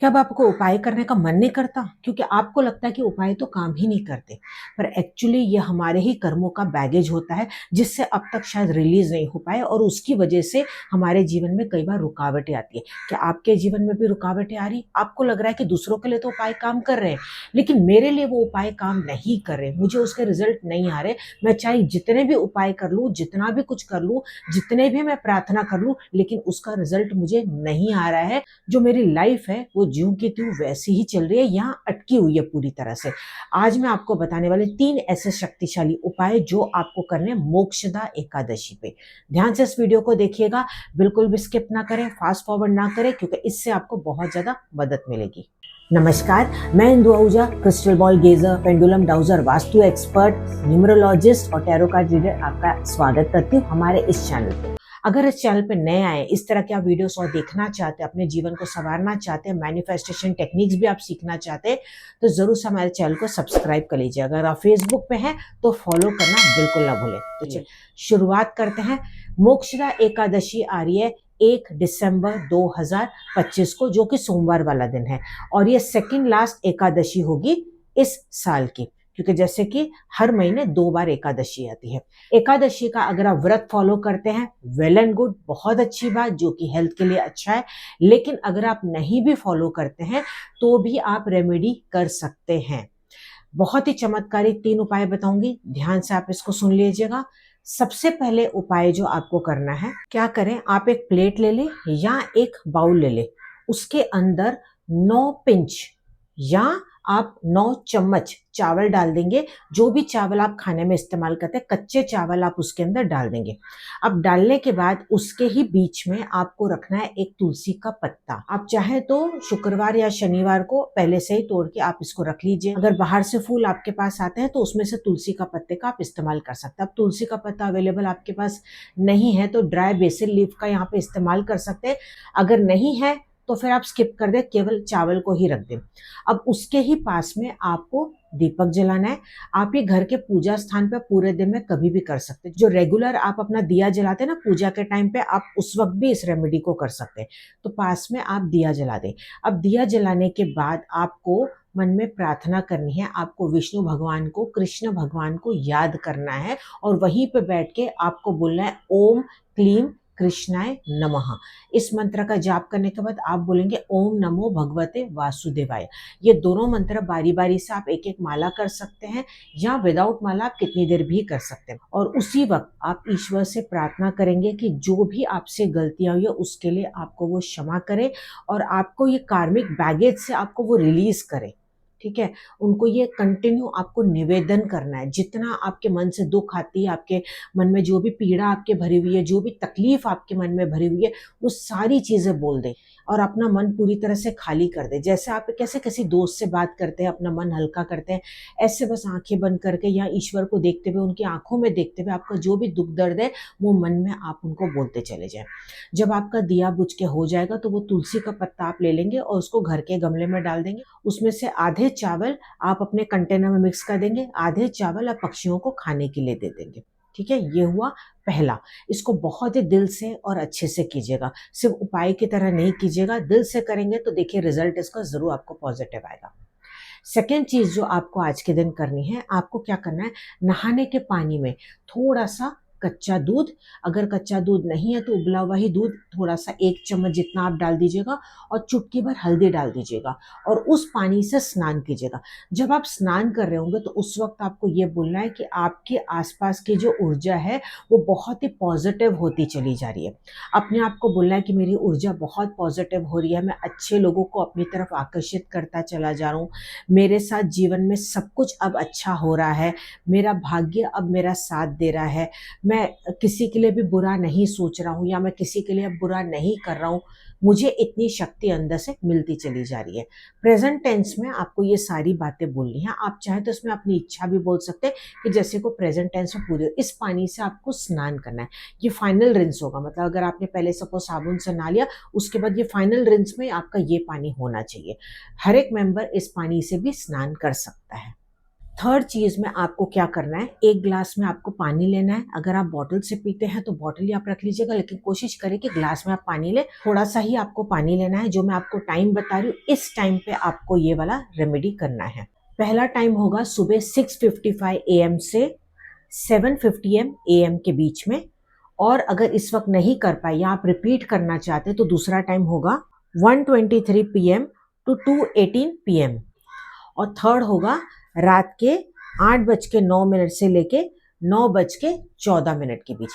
क्या अब आपको उपाय करने का मन नहीं करता? क्योंकि आपको लगता है कि उपाय तो काम ही नहीं करते, पर एक्चुअली ये हमारे ही कर्मों का बैगेज होता है, जिससे अब तक शायद रिलीज़ नहीं हो पाए और उसकी वजह से हमारे जीवन में कई बार रुकावटें आती हैं। क्या आपके जीवन में भी रुकावटें आ रही? आपको लग रहा है कि दूसरों के लिए तो उपाय काम कर रहे हैं, लेकिन मेरे लिए वो उपाय काम नहीं कर रहे, मुझे उसके रिज़ल्ट नहीं आ रहे। मैं चाहे जितने भी उपाय कर लूँ, जितना भी कुछ कर लूँ, जितने भी मैं प्रार्थना कर लूँ, लेकिन उसका रिज़ल्ट मुझे नहीं आ रहा है। जो मेरी लाइफ है वो ज्यों की त्यों वैसी ही चल रही है, यहाँ अटकी हुई है पूरी तरह से। आज मैं आपको बताने वाले 3 ऐसे शक्तिशाली उपाय जो आपको करने हैं मोक्षदा एकादशी पे। ध्यान से इस वीडियो को देखिएगा, बिल्कुल भी स्किप ना करें, फास्ट फॉरवर्ड ना करें, क्योंकि इससे आपको बहुत ज़्यादा मदद मिलेगी। नमस्कार, मैं Indu Ahuja, crystal ball gazer, pendulum dowser, vastu expert, numerologist और टैरो कार्ड रीडर आपका स्वागत करती हूँ हमारे इस चैनल पे। अगर इस चैनल पे नए आए, इस तरह के आप वीडियोस और देखना चाहते हैं, अपने जीवन को संवारना चाहते हैं, मैनिफेस्टेशन टेक्निक्स भी आप सीखना चाहते हैं, तो जरूर से हमारे चैनल को सब्सक्राइब कर लीजिए। अगर आप फेसबुक पे हैं तो फॉलो करना बिल्कुल ना भूलें। तो चलिए शुरुआत करते हैं। मोक्षदा एकादशी आ रही है 1 दिसंबर 2025 को, जो कि सोमवार वाला दिन है, और ये सेकंड लास्ट एकादशी होगी इस साल की, क्योंकि जैसे कि हर महीने 2 बार एकादशी आती है। एकादशी का अगर आप व्रत फॉलो करते हैं, वेल एंड गुड, बहुत अच्छी बात, जो कि हेल्थ के लिए अच्छा है। लेकिन अगर आप नहीं भी फॉलो करते हैं तो भी आप रेमेडी कर सकते हैं। बहुत ही चमत्कारिक 3 उपाय बताऊंगी, ध्यान से आप इसको सुन लीजिएगा। सबसे पहले उपाय जो आपको करना है, क्या करें, आप एक प्लेट ले लें या एक बाउल ले लें, उसके अंदर 9 पिंच या आप 9 चम्मच चावल डाल देंगे। जो भी चावल आप खाने में इस्तेमाल करते हैं, कच्चे चावल आप उसके अंदर डाल देंगे। अब डालने के बाद उसके ही बीच में आपको रखना है एक तुलसी का पत्ता। आप चाहे तो शुक्रवार या शनिवार को पहले से ही तोड़ के आप इसको रख लीजिए। अगर बाहर से फूल आपके पास आते हैं तो उसमें से तुलसी का पत्ते का आप इस्तेमाल कर सकते हैं। अब तुलसी का पत्ता अवेलेबल आपके पास नहीं है तो ड्राई बेसिल लीफ का यहाँ पे इस्तेमाल कर सकते हैं। अगर नहीं है तो फिर आप स्किप कर दें, केवल चावल को ही रख दें। अब उसके ही पास में आपको दीपक जलाना है। आप ये घर के पूजा स्थान पे पूरे दिन में कभी भी कर सकते हैं। जो रेगुलर आप अपना दिया जलाते हैं ना पूजा के टाइम पे, आप उस वक्त भी इस रेमेडी को कर सकते हैं। तो पास में आप दिया जला दें। अब दिया जलाने के बाद आपको मन में प्रार्थना करनी है, आपको विष्णु भगवान को, कृष्ण भगवान को याद करना है और वहीं पे बैठ के आपको बोलना है ओम क्लीम कृष्णाय नमः। इस मंत्र का जाप करने के बाद आप बोलेंगे ओम नमो भगवते वासुदेवाय। ये दोनों मंत्र बारी बारी से आप एक एक माला कर सकते हैं, या विदाउट माला आप कितनी देर भी कर सकते हैं। और उसी वक्त आप ईश्वर से प्रार्थना करेंगे कि जो भी आपसे गलतियां हुई है उसके लिए आपको वो क्षमा करे और आपको ये कार्मिक बैगेज से आपको वो रिलीज करे। ठीक है, उनको ये कंटिन्यू आपको निवेदन करना है। जितना आपके मन से दुख आती है, आपके मन में जो भी पीड़ा आपके भरी हुई है, जो भी तकलीफ आपके मन में भरी हुई है, वो सारी चीजें बोल दें और अपना मन पूरी तरह से खाली कर दे। जैसे आप कैसे किसी दोस्त से बात करते हैं, अपना मन हल्का करते हैं, ऐसे बस आंखें बंद करके या ईश्वर को देखते हुए, उनकी आंखों में देखते हुए आपका जो भी दुख दर्द है वो मन में आप उनको बोलते चले जाएं। जब आपका दिया बुझ के हो जाएगा तो वो तुलसी का पत्ता आप ले लेंगे और उसको घर के गमले में डाल देंगे। उसमें से आधे चावल आप अपने कंटेनर में मिक्स कर देंगे, आधे चावल आप पक्षियों को खाने के लिए दे देंगे। ठीक है, ये हुआ पहला। इसको बहुत ही दिल से और अच्छे से कीजिएगा, सिर्फ उपाय की तरह नहीं कीजिएगा, दिल से करेंगे तो देखिए रिजल्ट इसका जरूर आपको पॉजिटिव आएगा। सेकेंड चीज जो आपको आज के दिन करनी है, आपको क्या करना है, नहाने के पानी में थोड़ा सा कच्चा दूध, अगर कच्चा दूध नहीं है तो उबला हुआ ही दूध थोड़ा सा 1 चम्मच जितना आप डाल दीजिएगा और चुटकी भर हल्दी डाल दीजिएगा और उस पानी से स्नान कीजिएगा। जब आप स्नान कर रहे होंगे तो उस वक्त आपको ये बोलना है कि आपके आसपास की जो ऊर्जा है वो बहुत ही पॉजिटिव होती चली जा रही है। अपने आप को बोलना है कि मेरी ऊर्जा बहुत पॉजिटिव हो रही है, मैं अच्छे लोगों को अपनी तरफ आकर्षित करता चला जा रहा हूँ, मेरे साथ जीवन में सब कुछ अब अच्छा हो रहा है, मेरा भाग्य अब मेरा साथ दे रहा है, मैं किसी के लिए भी बुरा नहीं सोच रहा हूँ या मैं किसी के लिए अब बुरा नहीं कर रहा हूँ, मुझे इतनी शक्ति अंदर से मिलती चली जा रही है। प्रेजेंट टेंस में आपको ये सारी बातें बोलनी है। आप चाहे तो इसमें अपनी इच्छा भी बोल सकते हैं कि जैसे को प्रेजेंट टेंस में पूरी, इस पानी से आपको स्नान करना है। ये फाइनल रिंस होगा, मतलब अगर आपने पहले सपोज साबुन से नहा लिया, उसके बाद ये फाइनल रिंस में आपका ये पानी होना चाहिए। हर एक मेंबर इस पानी से भी स्नान कर सकता है। थर्ड चीज में आपको क्या करना है, एक ग्लास में आपको पानी लेना है। अगर आप बॉटल से पीते हैं तो बॉटल ही आप रख लीजिएगा, लेकिन कोशिश करें कि ग्लास में आप पानी लें। थोड़ा सा ही आपको पानी लेना है। जो मैं आपको टाइम बता रही हूँ, इस टाइम पे आपको ये वाला रेमेडी करना है। पहला टाइम होगा सुबह 6:55 AM से 7:50 AM के बीच में। और अगर इस वक्त नहीं कर पाए या आप रिपीट करना चाहते हैं तो दूसरा टाइम होगा 1:23 PM to 2:18 PM। और थर्ड होगा रात के 8:09 से लेके 9:14 के बीच।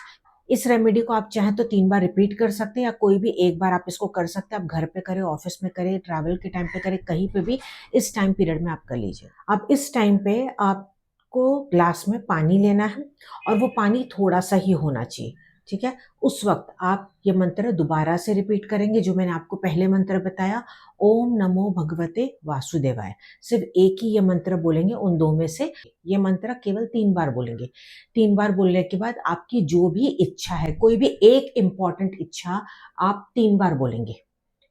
इस रेमेडी को आप चाहें तो 3 बार रिपीट कर सकते हैं या कोई भी एक बार आप इसको कर सकते हैं। आप घर पे करें, ऑफिस में करें, ट्रैवल के टाइम पे करें, कहीं पे भी इस टाइम पीरियड में आप कर लीजिए। अब इस टाइम पे आपको ग्लास में पानी लेना है और वो पानी थोड़ा सा ही होना चाहिए, ठीक है। उस वक्त आप ये मंत्र दोबारा से रिपीट करेंगे जो मैंने आपको पहले मंत्र बताया, ओम नमो भगवते वासुदेवाय। सिर्फ एक ही ये मंत्र बोलेंगे उन दो में से। ये मंत्र केवल 3 बार बोलेंगे। 3 बार बोलने के बाद आपकी जो भी इच्छा है, कोई भी एक इंपॉर्टेंट इच्छा आप 3 बार बोलेंगे।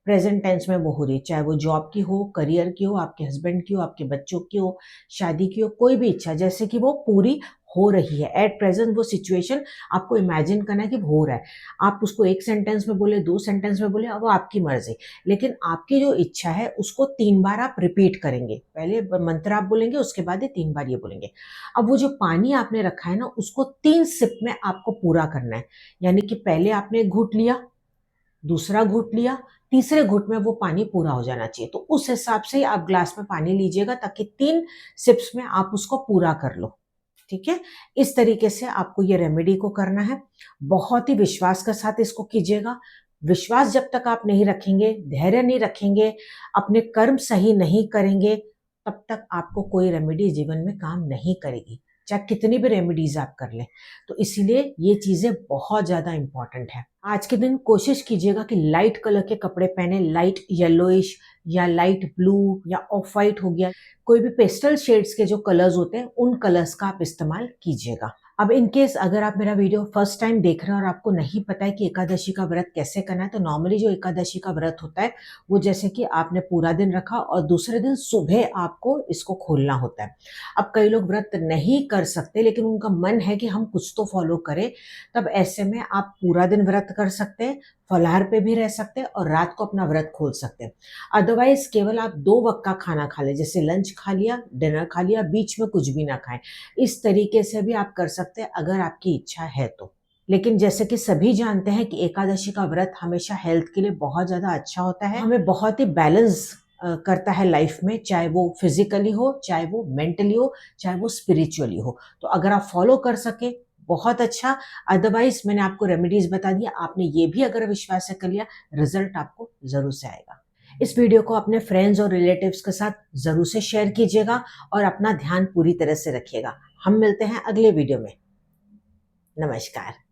प्रेजेंट टेंस में वो हो रही है, चाहे वो जॉब की हो, करियर की हो, आपके हस्बैंड की हो, आपके बच्चों की हो, शादी की हो, कोई भी इच्छा जैसे कि वो पूरी हो रही है। एट प्रेजेंट वो सिचुएशन आपको इमेजिन करना है कि हो रहा है। आप उसको एक सेंटेंस में बोले, 2 सेंटेंस में बोले, अब वो आपकी मर्जी। लेकिन आपकी जो इच्छा है उसको 3 बार आप रिपीट करेंगे। पहले मंत्र आप बोलेंगे, उसके बाद ये 3 बार ये बोलेंगे। अब वो जो पानी आपने रखा है ना, उसको 3 सिप में आपको पूरा करना है। यानी कि पहले आपने एक घूंट लिया, दूसरा घूंट लिया, तीसरे घूंट में वो पानी पूरा हो जाना चाहिए। तो उस हिसाब से आप ग्लास में पानी लीजिएगा ताकि 3 सिप्स में आप उसको पूरा कर लो, ठीक है। इस तरीके से आपको ये रेमेडी को करना है। बहुत ही विश्वास के साथ इसको कीजिएगा। विश्वास जब तक आप नहीं रखेंगे, धैर्य नहीं रखेंगे, अपने कर्म सही नहीं करेंगे, तब तक आपको कोई रेमेडी जीवन में काम नहीं करेगी, चाहे कितनी भी रेमेडीज आप कर लें। तो इसीलिए ये चीजें बहुत ज्यादा इंपॉर्टेंट है। आज के दिन कोशिश कीजिएगा कि लाइट कलर के कपड़े पहने, लाइट येलोइश या लाइट ब्लू या ऑफ वाइट हो गया, कोई भी पेस्टल शेड्स के जो कलर्स होते हैं उन कलर्स का आप इस्तेमाल कीजिएगा। अब इन केस अगर आप मेरा वीडियो फर्स्ट टाइम देख रहे हैं और आपको नहीं पता है कि एकादशी का व्रत कैसे करना है, तो नॉर्मली जो एकादशी का व्रत होता है वो जैसे कि आपने पूरा दिन रखा और दूसरे दिन सुबह आपको इसको खोलना होता है। अब कई लोग व्रत नहीं कर सकते लेकिन उनका मन है कि हम कुछ तो फॉलो करें, तब ऐसे में आप पूरा दिन व्रत कर सकते हैं, फलाहार पे भी रह सकते हैं और रात को अपना व्रत खोल सकते हैं। अदरवाइज केवल आप 2 वक्त का खाना खा लें, जैसे लंच खा लिया, डिनर खा लिया, बीच में कुछ भी ना खाएं। इस तरीके से भी आप कर सकते हैं अगर आपकी इच्छा है तो। लेकिन जैसे कि सभी जानते हैं कि एकादशी का व्रत हमेशा हेल्थ के लिए बहुत ज़्यादा अच्छा होता है, हमें बहुत ही बैलेंस करता है लाइफ में, चाहे वो फिजिकली हो, चाहे वो मेंटली हो, चाहे वो स्पिरिचुअली हो। तो अगर आप फॉलो कर सके बहुत अच्छा। अदरवाइज मैंने आपको रेमेडीज बता दिया, आपने ये भी अगर विश्वास से कर लिया, रिजल्ट आपको जरूर से आएगा। इस वीडियो को अपने फ्रेंड्स और रिलेटिव्स के साथ जरूर से शेयर कीजिएगा और अपना ध्यान पूरी तरह से रखिएगा। हम मिलते हैं अगले वीडियो में। नमस्कार।